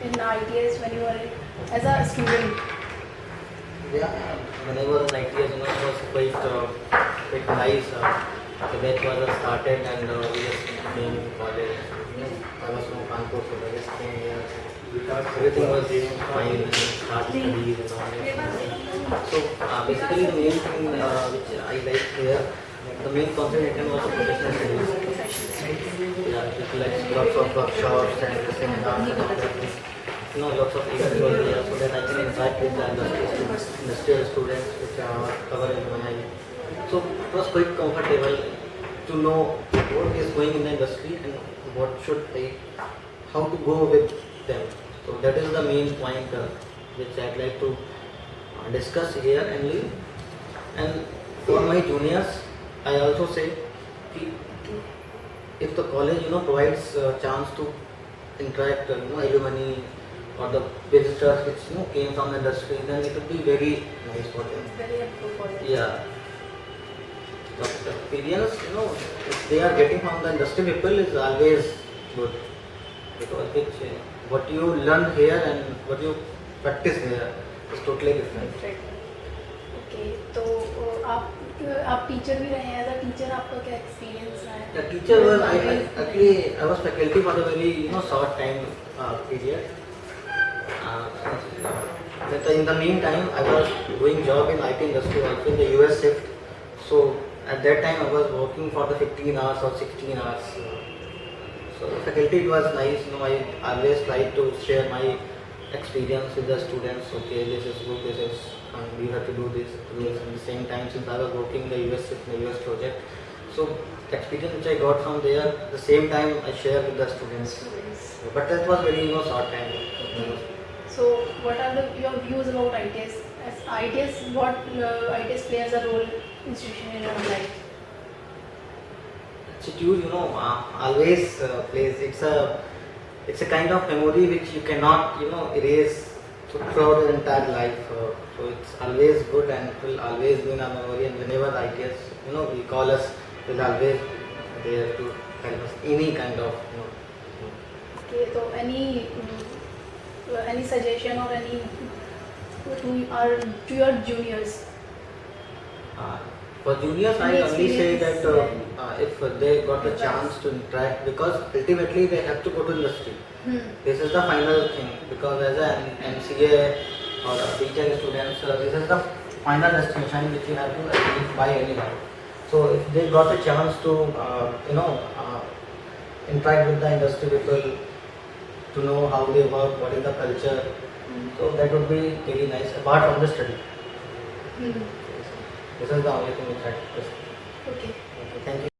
in ITS when you were as a student? Yeah, when I was in ITS, it was quite nice. The batch was started and we just came to college. I was from Kanpur, so I just came here. Everything was fine and start studies and all that. So basically the main thing which I like here, the main concentration was the professional studies. Yeah, like lots of workshops and seminars and all that. Lots of events were there so that I can interact with the industrial students which are covered in my. So it was quite comfortable to know what is going in the industry and what should I, how to go with them. So that is the main point which I'd like to discuss here and leave. And for my juniors, I also say if the college provides a chance to interact alumni or the visitors which came from the industry, then it would be very nice for them. It's very helpful for them. Yeah. The experience, if they are getting from the industry people is always good because what you learn here and what you practice here is totally different. Okay, तो आप teacher भी रहे हैं, as a teacher आपका क्या experience रहा है? The teacher was actually I was faculty for a very short time period. But in the meantime, I was doing job in IT industry also in the US shift. So at that time, I was working for the 15 hours or 16 hours. So the faculty it was nice. I always tried to share my experience with the students. Okay, this is good. This is you have to do this. At the same time, since I was working in the US shift, in the US project, so the experience which I got from there, the same time I share with the students. But that was very short time. So, what are your views about ITS? As ITS, what ITS plays a role institution in your life? Institute, always plays. It's a kind of memory which you cannot, erase throughout your entire life. So it's always good and it will always be in our memory. And whenever ITS, we call us, will always there to help us any kind of, Okay, so any suggestion or any to your juniors? For juniors, I only say that if they got a chance to interact, because ultimately they have to go to industry. This is the final thing, because as an MCA or a teacher students, this is the final destination which you have to achieve by anyhow. So if they got a chance to, interact with the industry people, to know how they work, what is the culture, so that would be really nice, apart from the study. This is the only thing which I. Okay. Thank you.